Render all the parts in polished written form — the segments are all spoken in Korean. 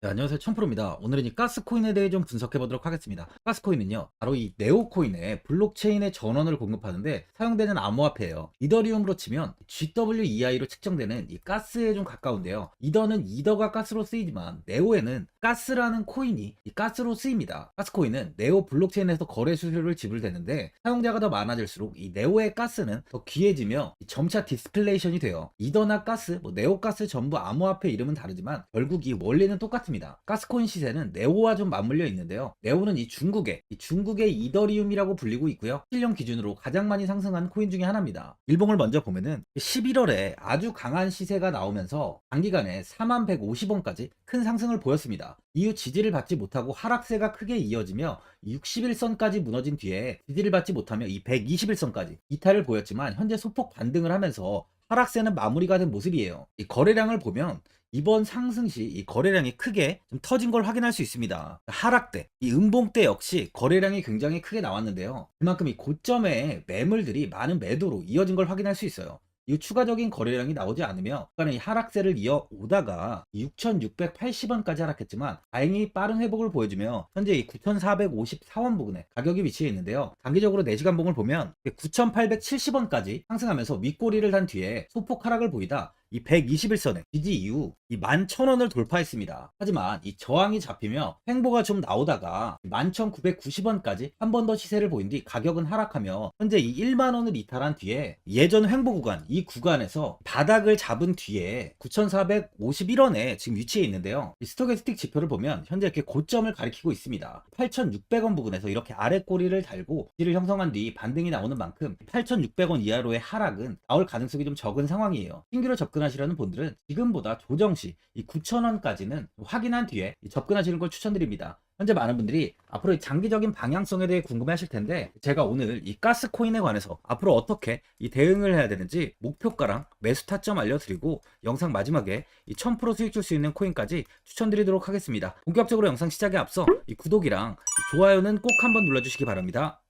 네, 안녕하세요. 천프로입니다. 오늘은 이 가스코인에 대해 좀 분석해 보도록 하겠습니다. 가스코인은요, 바로 이 네오코인의 블록체인의 전원을 공급하는데 사용되는 암호화폐예요. 이더리움으로 치면 GWEI로 측정되는 이 가스에 좀 가까운데요. 이더는 이더가 가스로 쓰이지만 네오에는 가스라는 코인이 이 가스로 쓰입니다. 가스코인은 네오 블록체인에서 거래 수수료를 지불되는데 사용자가 더 많아질수록 이 네오의 가스는 더 귀해지며 점차 디스플레이션이 돼요. 이더나 가스, 네오가스 전부 암호화폐 이름은 다르지만 결국 이 원리는 똑같습니다. 가스코인 시세는 네오와 좀 맞물려 있는데요. 네오는 이 중국의 이더리움이라고 불리고 있고요. 실령 기준으로 가장 많이 상승한 코인 중에 하나입니다. 일봉을 먼저 보면은 11월에 아주 강한 시세가 나오면서 단기간에 4150원까지 큰 상승을 보였습니다. 이후 지지를 받지 못하고 하락세가 크게 이어지며 60일선까지 무너진 뒤에 지지를 받지 못하며 이 120일선까지 이탈을 보였지만 현재 소폭 반등을 하면서 하락세는 마무리가 된 모습이에요. 이 거래량을 보면 이번 상승 시 이 거래량이 크게 좀 터진 걸 확인할 수 있습니다. 하락대, 이 음봉대 역시 거래량이 굉장히 크게 나왔는데요. 그만큼 이 고점에 매물들이 많은 매도로 이어진 걸 확인할 수 있어요. 이 추가적인 거래량이 나오지 않으며 약간의 이 하락세를 이어오다가 6,680원까지 하락했지만 다행히 빠른 회복을 보여주며 현재 이 9,454원 부근에 가격이 위치해 있는데요. 단기적으로 4시간 봉을 보면 9,870원까지 상승하면서 윗꼬리를 단 뒤에 소폭 하락을 보이다 이 121선에 지지 이후 이 11,000원을 돌파했습니다. 하지만 이 저항이 잡히며 횡보가 좀 나오다가 11,990원까지 한 번 더 시세를 보인 뒤 가격은 하락하며 현재 이 1만원을 이탈한 뒤에 예전 횡보 구간 이 구간에서 바닥을 잡은 뒤에 9,451원에 지금 위치해 있는데요. 이 스토캐스틱 지표를 보면 현재 이렇게 고점을 가리키고 있습니다. 8,600원 부근에서 이렇게 아래 꼬리를 달고 지를 형성한 뒤 반등이 나오는 만큼 8,600원 이하로의 하락은 나올 가능성이 좀 적은 상황이에요. 신규로 접근하시려는 분들은 지금보다 조정 시 이 9,000원까지는 확인한 뒤에 접근하시는 걸 추천드립니다. 현재 많은 분들이 앞으로 이 장기적인 방향성에 대해 궁금해 하실 텐데 제가 오늘 이 가스코인에 관해서 앞으로 어떻게 이 대응을 해야 되는지 목표가랑 매수 타점 알려드리고 영상 마지막에 이 1000% 수익 줄 수 있는 코인까지 추천드리도록 하겠습니다. 본격적으로 영상 시작에 앞서 이 구독이랑 이 좋아요는 꼭 한번 눌러주시기 바랍니다.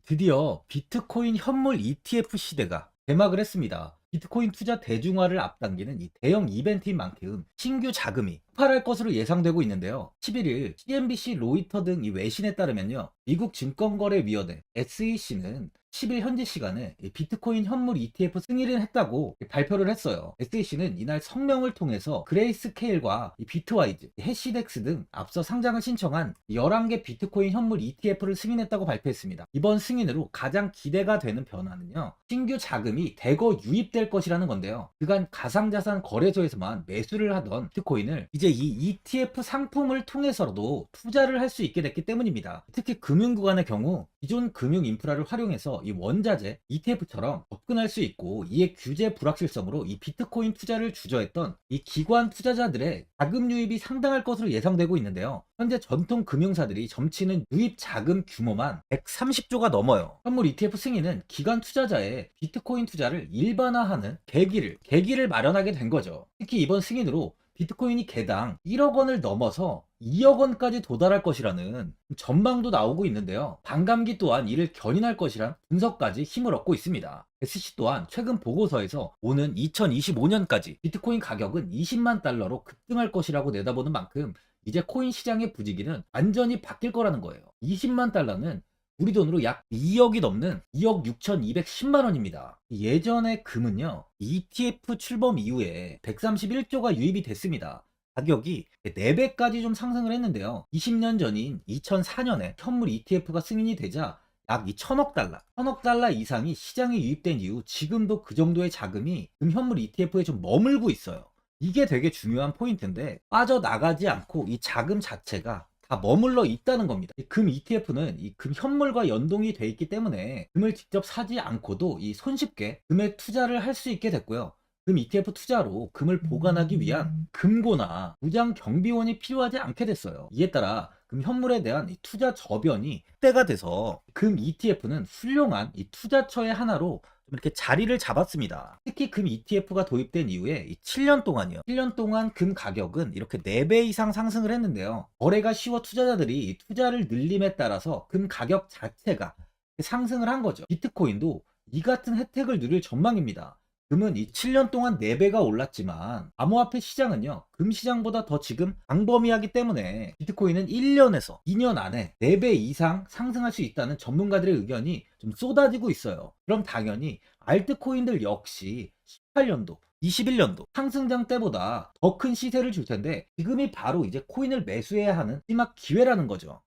드디어 비트코인 현물 ETF 시대가 개막을 했습니다. 비트코인 투자 대중화를 앞당기는 이 대형 이벤트인 만큼 신규 자금이 폭발할 것으로 예상되고 있는데요. 11일 CNBC, 로이터 등 이 외신에 따르면요. 미국 증권거래위원회 SEC는 10일 현지 시간에 비트코인 현물 ETF 승인을 했다고 발표를 했어요. SEC는 이날 성명을 통해서 그레이스케일과 비트와이즈, 해시덱스 등 앞서 상장을 신청한 11개 비트코인 현물 ETF를 승인했다고 발표했습니다. 이번 승인으로 가장 기대가 되는 변화는요. 신규 자금이 대거 유입될 것이라는 건데요. 그간 가상자산 거래소에서만 매수를 하던 비트코인을 이제 이 ETF 상품을 통해서도 투자를 할 수 있게 됐기 때문입니다. 특히 금융구간의 경우 기존 금융 인프라를 활용해서 이 원자재 ETF처럼 접근할 수 있고 이에 규제 불확실성으로 이 비트코인 투자를 주저했던 이 기관 투자자들의 자금 유입이 상당할 것으로 예상되고 있는데요. 현재 전통 금융사들이 점치는 유입 자금 규모만 130조가 넘어요. 현물 ETF 승인은 기관 투자자의 비트코인 투자를 일반화하는 계기를 마련하게 된 거죠. 특히 이번 승인으로 비트코인이 개당 1억 원을 넘어서 2억 원까지 도달할 것이라는 전망도 나오고 있는데요. 반감기 또한 이를 견인할 것이란 분석까지 힘을 얻고 있습니다. SC 또한 최근 보고서에서 오는 2025년까지 비트코인 가격은 20만 달러로 급등할 것이라고 내다보는 만큼 이제 코인 시장의 부지기는 완전히 바뀔 거라는 거예요. 20만 달러는 우리 돈으로 약 2억이 넘는 2억 6,210만 원입니다. 예전의 금은요, ETF 출범 이후에 131조가 유입이 됐습니다. 가격이 4배까지 좀 상승을 했는데요. 20년 전인 2004년에 현물 ETF가 승인이 되자 약 1천억 달러, 1천억 달러 이상이 시장에 유입된 이후 지금도 그 정도의 자금이 현물 ETF에 좀 머물고 있어요. 이게 되게 중요한 포인트인데 빠져나가지 않고 이 자금 자체가 다 머물러 있다는 겁니다. 금 ETF는 이 금 현물과 연동이 돼 있기 때문에 금을 직접 사지 않고도 이 손쉽게 금에 투자를 할 수 있게 됐고요. 금 ETF 투자로 금을 보관하기 위한 금고나 무장 경비원이 필요하지 않게 됐어요. 이에 따라 금 현물에 대한 이 투자 저변이 확대가 돼서 금 ETF는 훌륭한 이 투자처의 하나로 좀 이렇게 자리를 잡았습니다. 특히 금 ETF가 도입된 이후에 이 7년 동안이요. 7년 동안 금 가격은 이렇게 4배 이상 상승을 했는데요. 거래가 쉬워 투자자들이 이 투자를 늘림에 따라서 금 가격 자체가 상승을 한 거죠. 비트코인도 이 같은 혜택을 누릴 전망입니다. 금은 이 7년 동안 4배가 올랐지만 암호화폐 시장은요, 금 시장보다 더 지금 광범위하기 때문에 비트코인은 1년에서 2년 안에 4배 이상 상승할 수 있다는 전문가들의 의견이 좀 쏟아지고 있어요. 그럼 당연히 알트코인들 역시 18년도 21년도 상승장 때보다 더 큰 시세를 줄 텐데, 지금이 바로 이제 코인을 매수해야 하는 마지막 기회라는 거죠.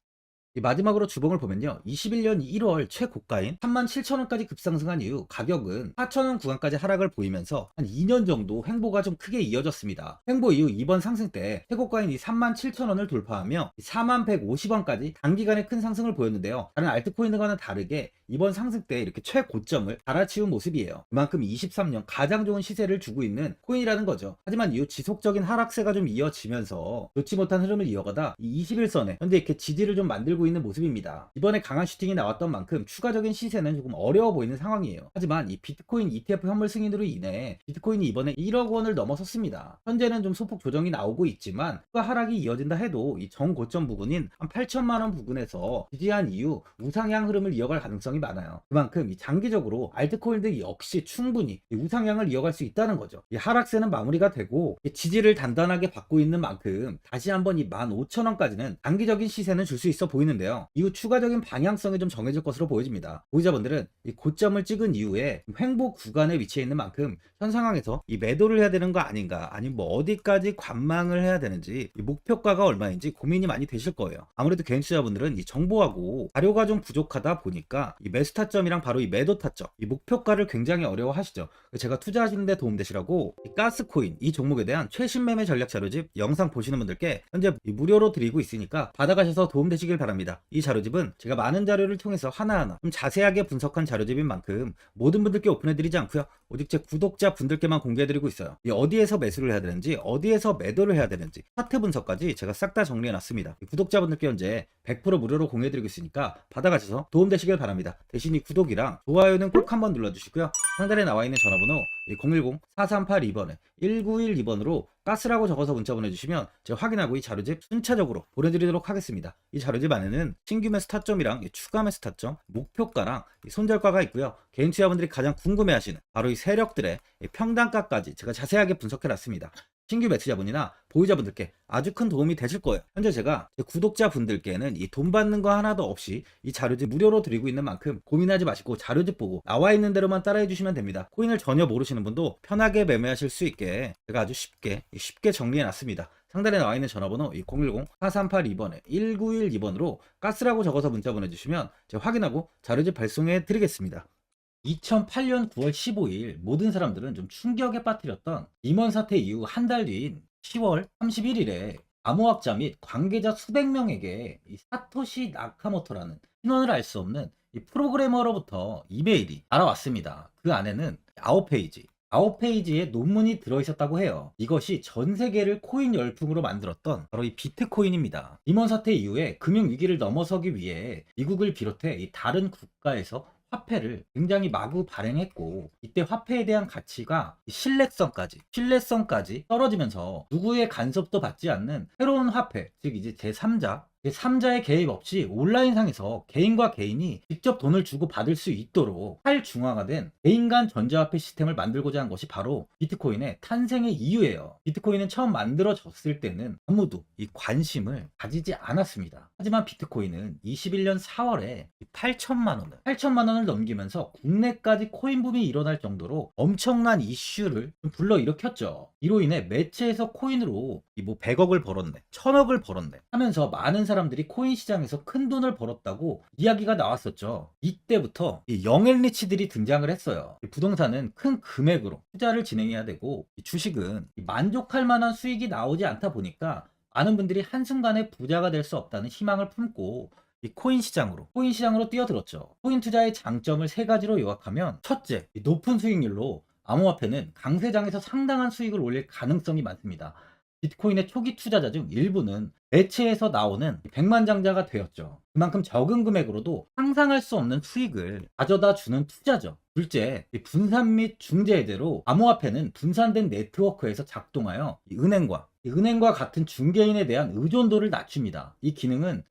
이 마지막으로 주봉을 보면요, 21년 1월 최고가인 37,000원까지 급상승한 이후 가격은 4,000원 구간까지 하락을 보이면서 한 2년 정도 횡보가 좀 크게 이어졌습니다. 횡보 이후 이번 상승 때 최고가인 이 37,000원을 돌파하며 4150원까지 단기간에 큰 상승을 보였는데요, 다른 알트코인들과는 다르게 이번 상승 때 이렇게 최고점을 갈아치운 모습이에요. 그만큼 23년 가장 좋은 시세를 주고 있는 코인이라는 거죠. 하지만 이후 지속적인 하락세가 좀 이어지면서 좋지 못한 흐름을 이어가다 이 21선에 현재 이렇게 지지를 좀 만들고 있는 모습입니다. 이번에 강한 슈팅이 나왔던 만큼 추가적인 시세는 조금 어려워 보이는 상황이에요. 하지만 이 비트코인 ETF 현물 승인으로 인해 비트코인이 이번에 1억 원을 넘어섰습니다. 현재는 좀 소폭 조정이 나오고 있지만 추가 하락이 이어진다 해도 이 정고점 부근인 한 8천만 원 부근에서 지지한 이후 우상향 흐름을 이어갈 가능성이 많아요. 그만큼 이 장기적으로 알트코인들 역시 충분히 이 우상향을 이어갈 수 있다는 거죠. 이 하락세는 마무리가 되고 지지를 단단하게 받고 있는 만큼 다시 한번 이 15,000원까지는 단기적인 시세는 줄 수 있어 보이는데요, 이후 추가적인 방향성이 좀 정해질 것으로 보여집니다. 보유자분들은 이 고점을 찍은 이후에 횡보 구간에 위치해 있는 만큼 현 상황에서 이 매도를 해야 되는 거 아닌가, 아니면 뭐 어디까지 관망을 해야 되는지, 이 목표가가 얼마인지 고민이 많이 되실 거예요. 아무래도 개인 투자자분들은 이 정보하고 자료가 좀 부족하다 보니까 이 매수 타점이랑 바로 이 매도 타점, 이 목표가를 굉장히 어려워하시죠. 제가 투자하시는데 도움되시라고 이 가스코인 이 종목에 대한 최신 매매 전략 자료집 영상 보시는 분들께 현재 무료로 드리고 있으니까 받아가셔서 도움되시길 바랍니다. 이 자료집은 제가 많은 자료를 통해서 하나하나 좀 자세하게 분석한 자료집인 만큼 모든 분들께 오픈해드리지 않고요, 오직 제 구독자 분들께만 공개해드리고 있어요. 이 어디에서 매수를 해야 되는지, 어디에서 매도를 해야 되는지 차트 분석까지 제가 싹 다 정리해놨습니다. 구독자분들께 현재 100% 무료로 공유해드리고 있으니까 받아가셔서 도움되시길 바랍니다. 대신 이 구독이랑 좋아요는 꼭 한번 눌러주시고요, 상단에 나와있는 전화번호 010-4382번에 1912번으로 가스라고 적어서 문자 보내주시면 제가 확인하고 이 자료집 순차적으로 보내드리도록 하겠습니다. 이 자료집 안에는 신규 매수 타점이랑 추가 매수 타점, 목표가랑 손절가가 있고요, 개인 투자분들이 가장 궁금해하시는 바로 이 세력들의 평단가까지 제가 자세하게 분석해놨습니다. 신규 매수자분이나 보유자분들께 아주 큰 도움이 되실 거예요. 현재 제가 제 구독자분들께는 이 돈 받는 거 하나도 없이 이 자료집 무료로 드리고 있는 만큼 고민하지 마시고 자료집 보고 나와 있는 대로만 따라해 주시면 됩니다. 코인을 전혀 모르시는 분도 편하게 매매하실 수 있게 제가 아주 쉽게 정리해 놨습니다. 상단에 나와 있는 전화번호 010-4382번에 1912번으로 가스라고 적어서 문자 보내주시면 제가 확인하고 자료집 발송해 드리겠습니다. 2008년 9월 15일 모든 사람들은 좀 충격에 빠뜨렸던 리먼 사태 이후 한 달 뒤인 10월 31일에 암호학자 및 관계자 수백 명에게 이 사토시 나카모토라는 신원을 알 수 없는 이 프로그래머로부터 이메일이 날아왔습니다. 그 안에는 9페이지의 논문이 들어있었다고 해요. 이것이 전 세계를 코인 열풍으로 만들었던 바로 이 비트코인입니다. 리먼 사태 이후에 금융위기를 넘어서기 위해 미국을 비롯해 이 다른 국가에서 화폐를 굉장히 마구 발행했고, 이때 화폐에 대한 가치가 신뢰성까지 떨어지면서 누구의 간섭도 받지 않는 새로운 화폐, 즉 이제 제3자의 개입 없이 온라인상에서 개인과 개인이 직접 돈을 주고 받을 수 있도록 탈중앙화된 개인 간 전자화폐 시스템을 만들고자 한 것이 바로 비트코인의 탄생의 이유예요. 비트코인은 처음 만들어졌을 때는 아무도 이 관심을 가지지 않았습니다. 하지만 비트코인은 21년 4월에 8천만 원을 넘기면서 국내까지 코인 붐이 일어날 정도로 엄청난 이슈를 불러일으켰죠. 이로 인해 매체에서 코인으로 뭐 100억을 벌었네, 1000억을 벌었네 하면서 많은 사람들이 코인 시장에서 큰 돈을 벌었다고 이야기가 나왔었죠. 이때부터 이 영앤리치들이 등장을 했어요. 부동산은 큰 금액으로 투자를 진행해야 되고, 주식은 만족할 만한 수익이 나오지 않다 보니까 많은 분들이 한순간에 부자가 될 수 없다는 희망을 품고 이 코인 시장으로 뛰어들었죠. 코인 투자의 장점을 세 가지로 요약하면, 첫째, 높은 수익률로 암호화폐는 강세장에서 상당한 수익을 올릴 가능성이 많습니다. 비트코인의 초기 투자자 중 일부는 매체에서 나오는 백만장자가 되었죠. 그만큼 적은 금액으로도 상상할 수 없는 수익을 가져다 주는 투자죠. 둘째, 분산 및 중재제로 암호화폐는 분산된 네트워크에서 작동하여 은행과 같은 중개인에 대한 의존도를 낮춥니다. 이 기능은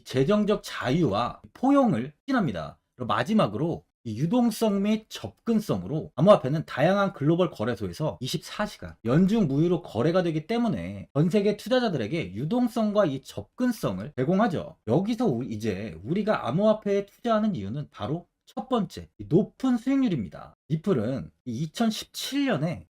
재정적 자유와 포용을 추진합니다. 마지막으로 이 유동성 및 접근성으로 암호화폐는 다양한 글로벌 거래소에서 24시간 연중 무휴로 거래가 되기 때문에 전 세계 투자자들에게 유동성과 이 접근성을 제공하죠. 여기서 이제 우리가 암호화폐에 투자하는 이유는 바로 첫 번째, 이 높은 수익률입니다. 리플은 2017년에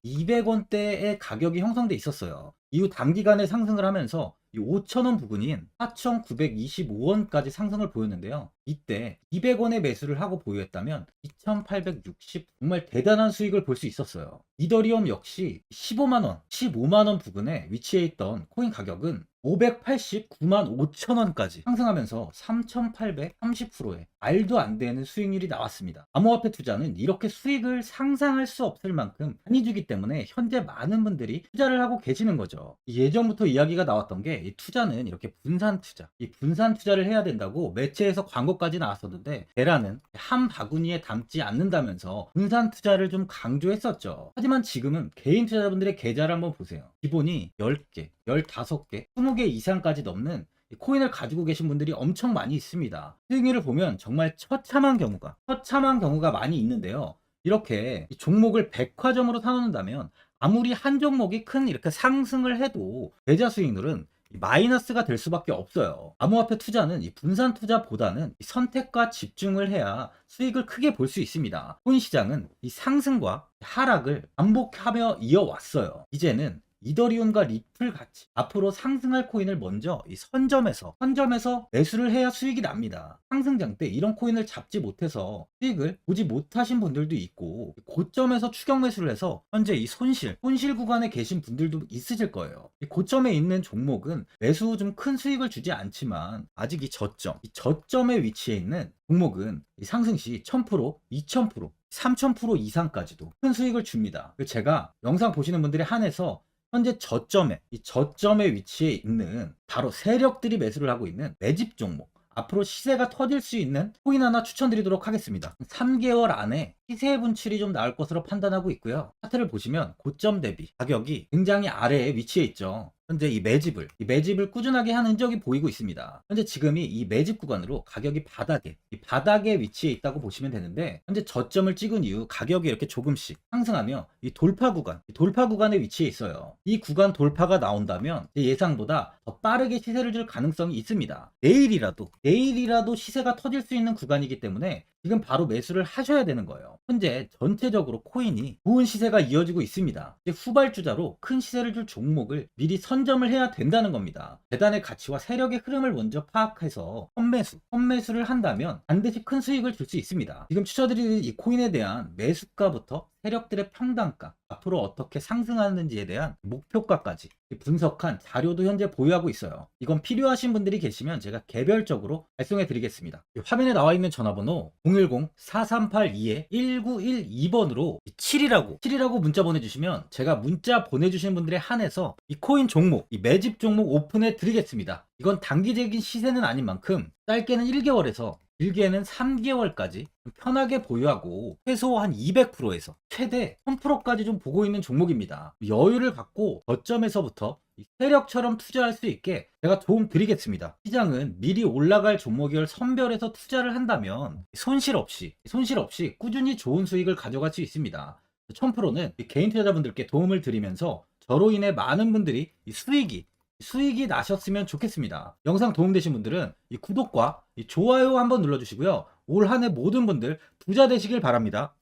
200원대의 가격이 형성돼 있었어요. 이후 단기간에 상승을 하면서 이 5,000원 부근인 4,925원까지 상승을 보였는데요. 이때 200원의 매수를 하고 보유했다면 2,860 정말 대단한 수익을 볼 수 있었어요. 이더리움 역시 15만원, 15만원 부근에 위치해 있던 코인 가격은 589만 5천원까지 상승하면서 3,830%의 말도 안 되는 수익률이 나왔습니다. 암호화폐 투자는 이렇게 수익을 상상할 수 없을 만큼 많이 주기 때문에 현재 많은 분들이 투자를 하고 계시는 거죠. 예전부터 이야기가 나왔던 게 이 투자는 이렇게 분산 투자, 이 분산 투자를 해야 된다고 매체에서 광고까지 나왔었는데 계란은 한 바구니에 담지 않는다면서 분산 투자를 좀 강조했었죠. 하지만 지금은 개인 투자자분들의 계좌를 한번 보세요. 기본이 10개, 15개, 20개 이상까지 넘는 코인을 가지고 계신 분들이 엄청 많이 있습니다. 수익률을 보면 정말 처참한 경우가 많이 있는데요. 이렇게 종목을 백화점으로 사놓는다면 아무리 한 종목이 큰 이렇게 상승을 해도 계좌 수익률은 마이너스가 될 수밖에 없어요. 암호화폐 투자는 이 분산 투자보다는 이 선택과 집중을 해야 수익을 크게 볼 수 있습니다. 코인 시장은 이 상승과 하락을 반복하며 이어왔어요. 이제는 이더리움과 리플 같이 앞으로 상승할 코인을 먼저 이 선점에서 매수를 해야 수익이 납니다. 상승장 때 이런 코인을 잡지 못해서 수익을 보지 못하신 분들도 있고 고점에서 추격 매수를 해서 현재 이 손실 구간에 계신 분들도 있으실 거예요. 이 고점에 있는 종목은 매수 후 좀 큰 수익을 주지 않지만 아직 이 저점에 위치해 있는 종목은 이 상승 시 1000%, 2000%, 3000% 이상까지도 큰 수익을 줍니다. 제가 영상 보시는 분들에 한해서 현재 이 저점에 위치해 있는 바로 세력들이 매수를 하고 있는 매집 종목, 앞으로 시세가 터질 수 있는 코인 하나 추천드리도록 하겠습니다. 3개월 안에 시세 분출이 좀 나올 것으로 판단하고 있고요. 차트를 보시면 고점 대비 가격이 굉장히 아래에 위치해 있죠. 현재 이 매집을 꾸준하게 한 흔적이 보이고 있습니다. 현재 지금이 이 매집 구간으로 가격이 바닥에 위치해 있다고 보시면 되는데, 현재 저점을 찍은 이후 가격이 이렇게 조금씩 상승하며 이 돌파 구간에 위치해 있어요. 이 구간 돌파가 나온다면 제 예상보다 더 빠르게 시세를 줄 가능성이 있습니다. 내일이라도 시세가 터질 수 있는 구간이기 때문에 지금 바로 매수를 하셔야 되는 거예요. 현재 전체적으로 코인이 좋은 시세가 이어지고 있습니다. 이제 후발주자로 큰 시세를 줄 종목을 미리 선점을 해야 된다는 겁니다. 재단의 가치와 세력의 흐름을 먼저 파악해서 선매수를 한다면 반드시 큰 수익을 줄 수 있습니다. 지금 추천드리는 이 코인에 대한 매수가부터 세력들의 평단가, 앞으로 어떻게 상승하는지에 대한 목표가까지 분석한 자료도 현재 보유하고 있어요. 이건 필요하신 분들이 계시면 제가 개별적으로 발송해 드리겠습니다. 화면에 나와 있는 전화번호 010-4382-1912번으로 7이라고 문자 보내주시면 제가 문자 보내주신 분들에 한해서 이 코인 종목, 이 매집 종목 오픈해 드리겠습니다. 이건 단기적인 시세는 아닌 만큼 짧게는 1개월에서 길게는 3개월까지 편하게 보유하고 최소 한 200%에서 최대 1000%까지 좀 보고 있는 종목입니다. 여유를 갖고 저점에서부터 세력처럼 투자할 수 있게 제가 도움 드리겠습니다. 시장은 미리 올라갈 종목을 선별해서 투자를 한다면 손실 없이 꾸준히 좋은 수익을 가져갈 수 있습니다. 1000%는 개인 투자자분들께 도움을 드리면서 저로 인해 많은 분들이 수익이 나셨으면 좋겠습니다. 영상 도움되신 분들은 이 구독과 이 좋아요 한번 눌러주시고요. 올 한 해 모든 분들 부자 되시길 바랍니다.